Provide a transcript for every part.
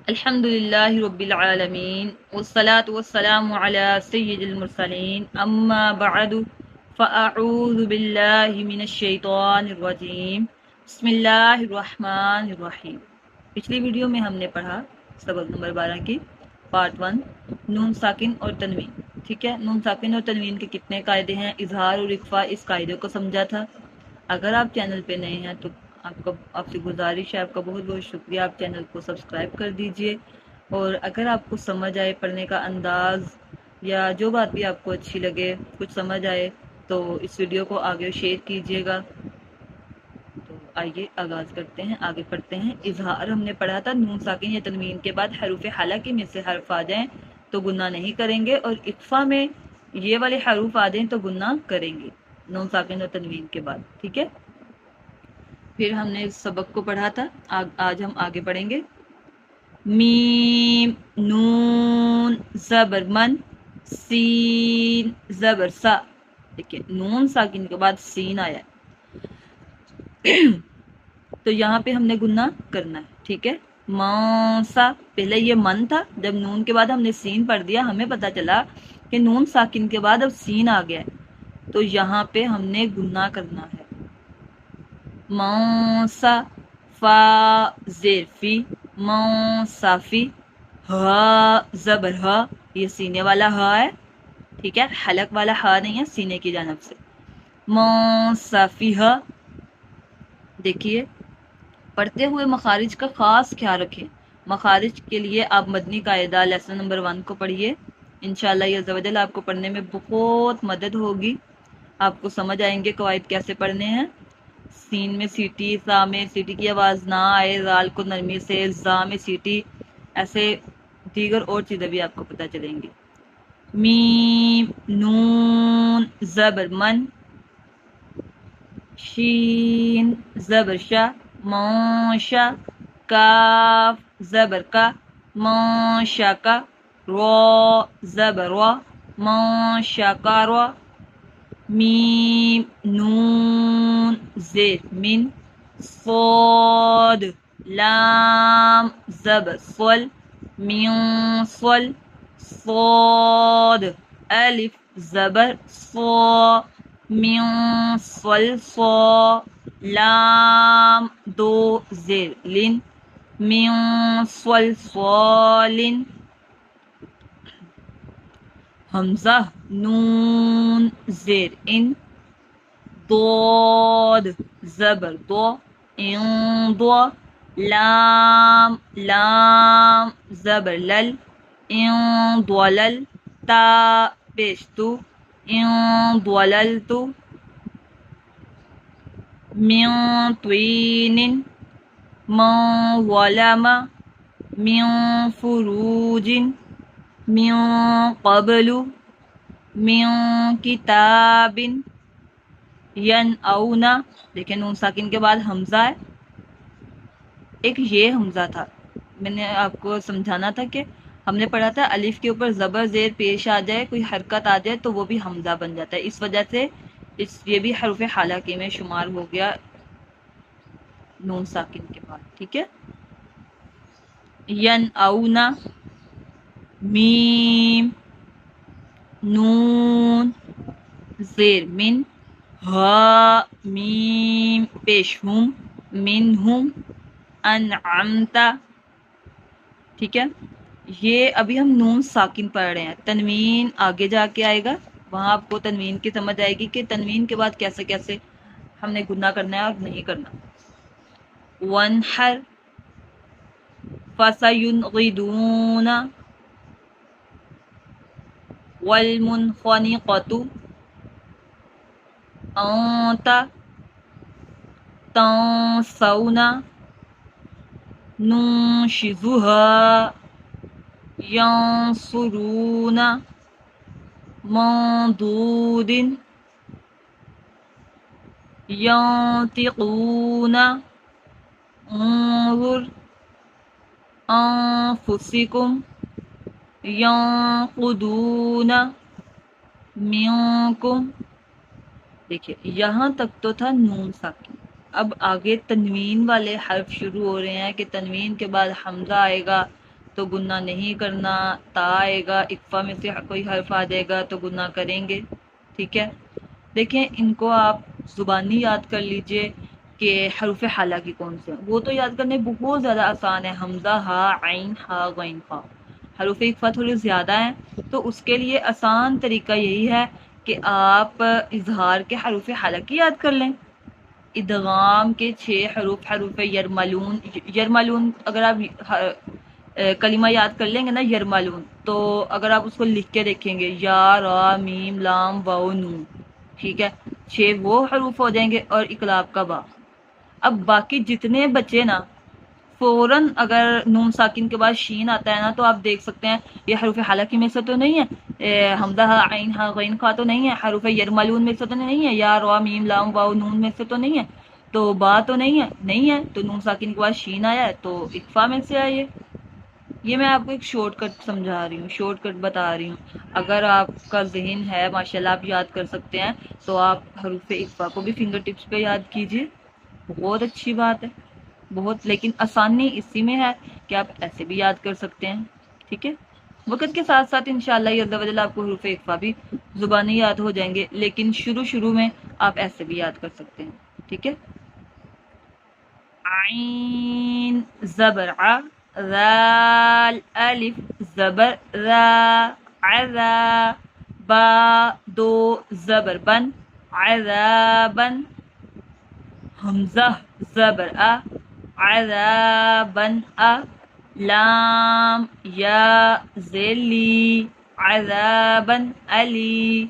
الحمدللہ رب العالمین والصلاة والسلام علی سید المرسلین اما بعد فاعوذ باللہ من الشیطان الرجیم بسم اللہ الرحمن الرحیم۔ پچھلی ویڈیو میں ہم نے پڑھا سبق نمبر 12 کی پارٹ 1 نون ساکن اور تنوین۔ ٹھیک ہے، نون ساکن اور تنوین کے کتنے قاعدے ہیں، اظہار اور اخفاء، اس قاعدے کو سمجھا تھا۔ اگر آپ چینل پہ نئے ہیں تو آپ سے گزارش ہے، آپ کا بہت بہت شکریہ، آپ چینل کو سبسکرائب کر دیجئے، اور اگر آپ کو سمجھ آئے پڑھنے کا انداز یا جو بات بھی آپ کو اچھی لگے، کچھ سمجھ آئے تو اس ویڈیو کو آگے شیئر کیجئے گا۔ تو آئیے آغاز کرتے ہیں، آگے پڑھتے ہیں۔ اظہار ہم نے پڑھا تھا، نون ساکن یا تنوین کے بعد حروف حلقہ میں سے حرف آ جائیں تو گناہ نہیں کریں گے، اور اخفاء میں یہ والے حروف آ جائیں تو گناہ کریں گے نون ساکن اور تنوین کے بعد۔ ٹھیک ہے، پھر ہم نے اس سبق کو پڑھا تھا، آج ہم آگے پڑھیں گے۔ میم نون زبر من، سین زبر سا۔ دیکھیں نون ساکن کے بعد سین آیا ہے تو یہاں پہ ہم نے گناہ کرنا ہے۔ ٹھیک ہے، مانسا، پہلے یہ من تھا، جب نون کے بعد ہم نے سین پڑھ دیا ہمیں پتا چلا کہ نون ساکن کے بعد اب سین آ گیا ہے تو یہاں پہ ہم نے گناہ کرنا ہے۔ مانسا، فا زیر فی، منصافی، ہا زبر ہا، یہ سینے والا ہا ہے۔ ٹھیک ہے، حلق والا ہا نہیں ہے، سینے کی جانب سے۔ منصافی ہا۔ دیکھیے پڑھتے ہوئے مخارج کا خاص خیال رکھیں۔ مخارج کے لیے آپ مدنی قاعدہ لیسن نمبر 1 کو پڑھیے، انشاءاللہ یہ عز و جل آپ کو پڑھنے میں بہت مدد ہوگی، آپ کو سمجھ آئیں گے قواعد کیسے پڑھنے ہیں۔ سین میں سیٹی، سا میں سیٹی کی آواز نہ آئے، زال کو نرمی سے، زا میں سیٹی، ایسے دیگر اور چیزیں بھی آپ کو پتہ چلیں گی۔ میم نون زبر من، شین زبر شا، ماشا، کاف زبر کا، ماشا کا، را زبر وا، ماشا کا را۔ میم نون زیر من، صاد لام زبر صل، من صل، صاد الف زبر صا، من صل صا، لام دو زیر لن، من صل صال۔ حمزہ نون زیر ان، ضاد زبر دو، ان دو، لام لام زبر لل، ان دولل، تا پیش تو، ان دوللتو۔ من طین، من ظلم، من فروج، من قبل، من کتاب، ینعونا۔ دیکھیں نون ساکن کے بعد حمزہ ہے، ایک یہ حمزہ تھا، میں نے آپ کو سمجھانا تھا کہ ہم نے پڑھا تھا الف کے اوپر زبر زیر پیش آ جائے، کوئی حرکت آ جائے تو وہ بھی حمزہ بن جاتا ہے، اس وجہ سے یہ بھی حروف حلقہ میں شمار ہو گیا نون ساکن کے بعد۔ ٹھیک ہے، ینعونا، میم نون زیر من، ہا میم پیش ہم، منہم، انعمتا۔ ٹھیک ہے، یہ ابھی ہم نون ساکن پڑھ رہے ہیں، تنوین آگے جا کے آئے گا، وہاں آپ کو تنوین کی سمجھ آئے گی کہ تنوین کے بعد کیسے کیسے ہم نے گناہ کرنا ہے اور نہیں کرنا۔ وانحر، فسینغدون، والمنخنقۃ، انت، تنسون، ننشزها، ینصرون، ممدود، ینطقون، انظر، انفسکم، ینقدون، منکم۔ دیکھیے یہاں تک تو تھا نون ساکن، اب آگے تنوین والے حرف شروع ہو رہے ہیں کہ تنوین کے بعد حمزہ آئے گا تو گناہ نہیں کرنا، تا آئے گا اکفا میں سے کوئی حرف آ جائے گا تو گناہ کریں گے، ٹھیک ہے۔ دیکھیں ان کو آپ زبانی یاد کر لیجئے کہ حروف حلقی کون سے ہیں، وہ تو یاد کرنے بہت زیادہ آسان ہے، حمزہ، ہا، عین، ہا، غین، خا۔ حروف اکفا تھوڑے زیادہ ہیں تو اس کے لیے آسان طریقہ یہی ہے کہ آپ اظہار کے حروف حلقی یاد کر لیں۔ ادغام کے 6 حروف، حروف یرملون، یرملون اگر آپ کلمہ یاد کر لیں گے نا یرملون، تو اگر آپ اس کو لکھ کے دیکھیں گے یا، را، میم، لام، واو، نون، ٹھیک ہے، 6 وہ حروف ہو جائیں گے اور اقلاب کا با۔ اب باقی جتنے بچے نا فوراً اگر نون ساکن کے بعد شین آتا ہے نا تو آپ دیکھ سکتے ہیں یہ حروف حلقی میں سے تو نہیں ہے، حمزہ، ہا، عین، ہا، غین، خا تو نہیں ہے، حروف یرملون میں سے تو نہیں ہے، یا، را، میم، لام، واو، نون میں سے تو نہیں ہے، تو با تو نہیں ہے تو نون ساکن کے بعد شین آیا ہے تو اکفا میں سے آئیے۔ یہ میں آپ کو ایک شارٹ کٹ سمجھا رہی ہوں، شارٹ کٹ بتا رہی ہوں، اگر آپ کا ذہن ہے ماشاءاللہ آپ یاد کر سکتے ہیں تو آپ حروف اکفا کو بھی فنگر ٹپس پہ یاد کیجئے، بہت اچھی بات ہے، بہت، لیکن آسانی اسی میں ہے کہ آپ ایسے بھی یاد کر سکتے ہیں، ٹھیک ہے۔ وقت کے ساتھ ساتھ انشاءاللہ عز و جل آپ کو حروف اکفا بھی زبانی یاد ہو جائیں گے، لیکن شروع میں آپ ایسے بھی یاد کر سکتے ہیں، ٹھیک ہے۔ عین زبر ع، ذال الف زبر ذا، عذا، با دو زبر بن، عذابا، حمزہ زبر ا، عذابا ا، لام یا ذیلی، عذابا علی،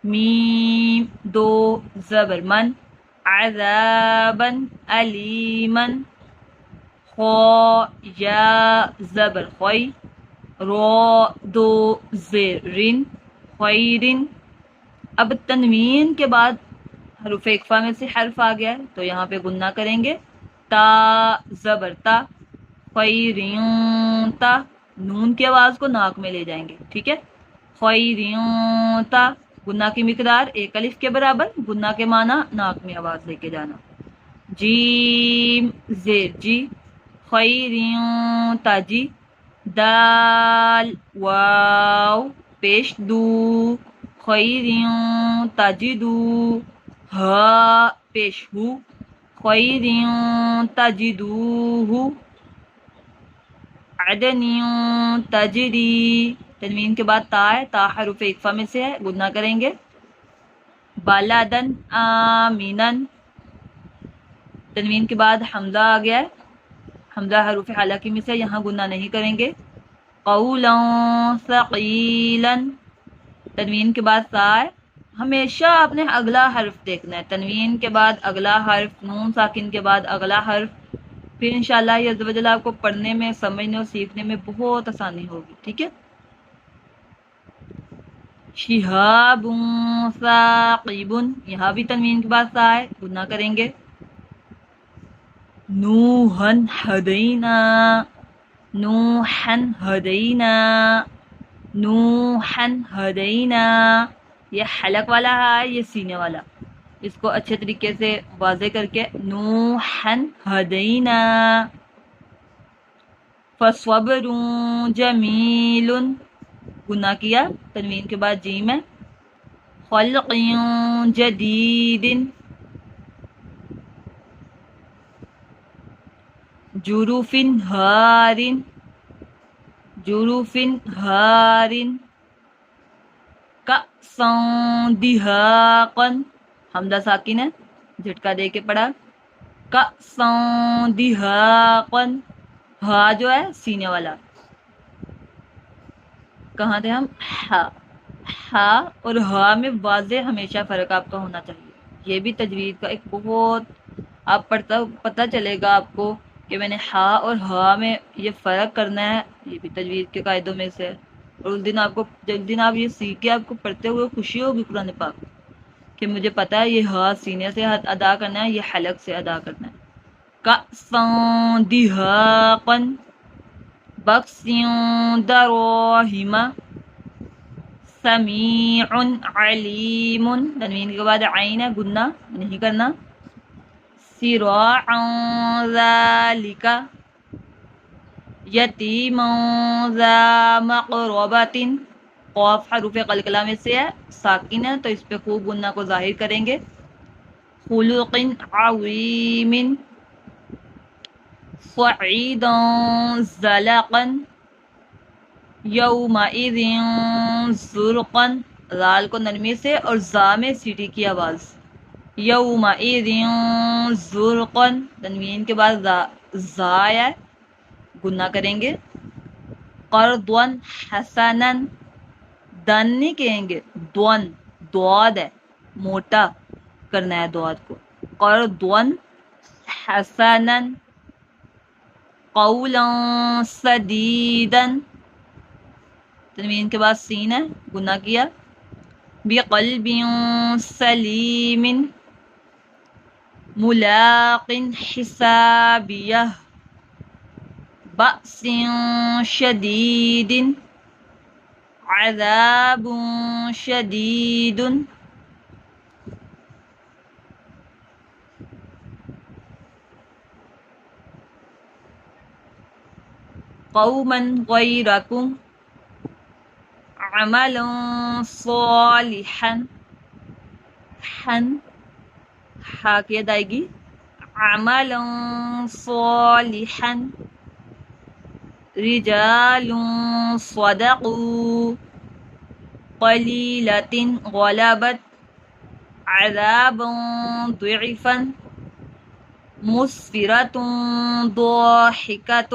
میم دو زبر من، عذابا علیما، خا یا زبر خوی، را دو زیر رن، خیرن۔ اب تنوین کے بعد حروف اکفا میں سے حرف آ گیا ہے تو یہاں پہ گنہ کریں گے، تا زبر تا، خیرین تا، نون کی آواز کو ناک میں لے جائیں گے، ٹھیک ہے، خیرین تا، گنہ کی مقدار 1 الف کے برابر، گنہ کے معنی ناک میں آواز لے کے جانا، جیم زیر جی، خیرین تاجی، دال واو پیش دو، خیرین تجدو، ہا پیش ہو، خیرین تجدوہ، عدن تجری، تنوین کے بعد تا ہے، تا حروف اکفا میں سے ہے، گنہ کریں گے، بلدن آمینن، تنوین کے بعد حمزہ آ گیا ہے، حمزہ حروف حلقی میں سے، یہاں گنہ نہیں کریں گے، قولا ثقیلا، تنوین کے بعد سا ہے، ہمیشہ آپ نے اگلا حرف دیکھنا ہے، تنوین کے بعد اگلا حرف، نون ساکن کے بعد اگلا حرف، پھر انشاءاللہ عز و جل آپ کو پڑھنے میں، سمجھنے اور سیکھنے میں بہت آسانی ہوگی، ٹھیک ہے۔ شہاب ثاقب، یہاں بھی تنوین کے بعد سا ہے، گنہ کریں گے، نوحن ہدینا، نوحن ہدینا، نوحن ہدینا، یہ حلق والا ہے، یہ سینے والا، اس کو اچھے طریقے سے واضح کر کے، نوحن ہدینا، فصبر جمیل، گنہ کیا، تنوین کے بعد جیم ہے، خلق جدید، جروف ہار، جروف ہار، کأسا دہاقا، حمزہ ساکن ہے، جھٹکا دے کے پڑھا، کأسا دہاقا، ہا جو ہے سینے والا، کہاں تھے ہم، ہا اور ہا میں واضح ہمیشہ فرق آپ کا ہونا چاہیے، یہ بھی تجوید کا ایک بہت، آپ پتہ چلے گا آپ کو کہ میں نے ہا اور ہا میں یہ فرق کرنا ہے، یہ بھی تجوید کے قاعدوں میں سے ہے، اور اس دن آپ کو، جس دن آپ یہ سیکھ کے آپ کو پڑھتے ہوئے خوشی ہوگی قرآن پاک کہ مجھے پتا ہے یہ ہا سینے سے ادا کرنا ہے، یہ حلق سے ادا کرنا ہے، کأسا دہاقا، بکس دراہم، سمیع علیم، تنوین کے بعد عین ہے، گنہ نہیں کرنا، صراعا ذالک، یتیما ذا مقربۃ، قاف حروف قلقلہ میں سے ہے، ساکن ہے تو اس پہ خوب غنہ کو ظاہر کریں گے. خلق عظیم، صعیدا زلقا، یومئذ زرقا، رال کو نرمی سے اور زا میں سیٹی کی آواز. یومئذ زرقا، تنوین کے بعد زا ہے، گنہ کریں گے. قرضا حسنا، دن نہیں کہیں گے، دون، دعاد ہے، موٹا کرنا ہے دعاد کو. قرضا حسنا، قولا سدیدا، تنوین کے بعد سین ہے، گنہ کیا. بقلب سلیم، ملاق حسابیہ، بأس شدید، عذاب شدید. قوما غیرکم، عملا صالحا، حن ہا کی ادائیگی، عملا صالحا. رجال صدقوا قلیلۃ غلبت عذابا ضعفا مسفرۃ ضاحکۃ.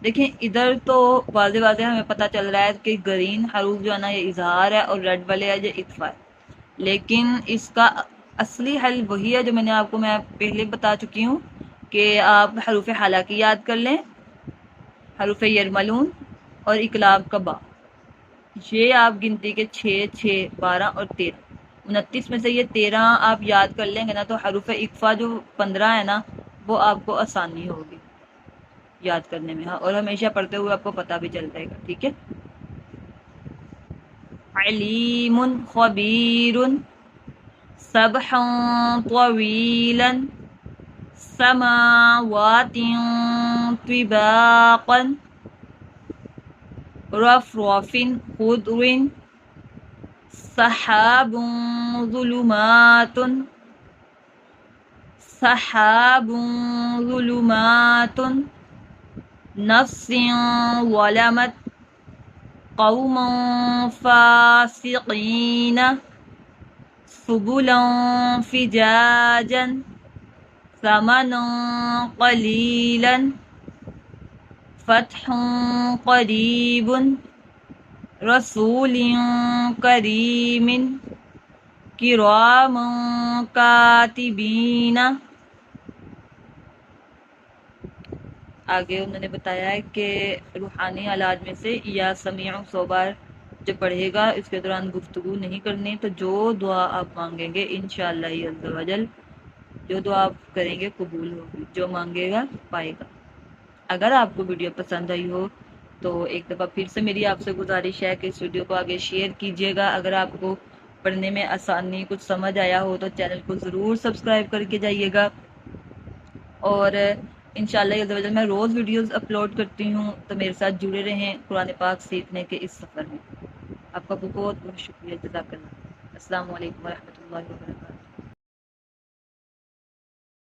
دیکھیں ادھر تو واضح واضح ہمیں پتہ چل رہا ہے کہ گرین حروف جو ہے نا یہ اظہار ہے اور ریڈ والے ہے یہ اطفا ہے، لیکن اس کا اصلی حل وہی ہے جو میں پہلے بتا چکی ہوں کہ آپ حروف حلقی یاد کر لیں، حروف یرملون اور اقلاب کا با. یہ آپ گنتی کے 6، 6، 12 اور 13، 29 میں سے یہ 13 آپ یاد کر لیں گے نا تو حروف اقفا جو 15 ہے نا وہ آپ کو آسانی ہوگی یاد کرنے میں، اور ہمیشہ پڑھتے ہوئے آپ کو پتہ بھی چل جائے گا. ٹھیک ہے. علیم خبیر، سبحا طویلا، سماوات طباقا، رفرف خضر، سحاب ظلمات، سحاب ظلمات، نفس ظلمت، قوم فاسقین، سبلا فجاجا، ثمنا قلیلا، فتح قریب، رسول کریم، کرام کاتبین. آگے انہوں نے بتایا ہے کہ روحانی آلات میں سے یا سمیع 100 بار جو پڑھے گا اس کے دوران گفتگو نہیں کرنی، تو جو دعا آپ مانگیں گے انشاءاللہ عز و جل، جو دعا آپ کریں گے قبول ہوگی، جو مانگے گا پائے گا. اگر آپ کو ویڈیو پسند آئی ہو تو ایک دفعہ پھر سے میری آپ سے گزارش ہے کہ اس ویڈیو کو آگے شیئر کیجیے گا. اگر آپ کو پڑھنے میں آسانی کچھ سمجھ آیا ہو تو چینل کو ضرور سبسکرائب کر کے جائیے گا. اور انشاءاللہ میں روز ویڈیوز اپلوڈ کرتی ہوں، تو میرے ساتھ جڑے رہیں قرآن پاک سیکھنے کے اس سفر میں. آپ کا بہت بہت شکریہ. جزاک اللہ. السلام علیکم ورحمۃ اللہ وبرکاتہ.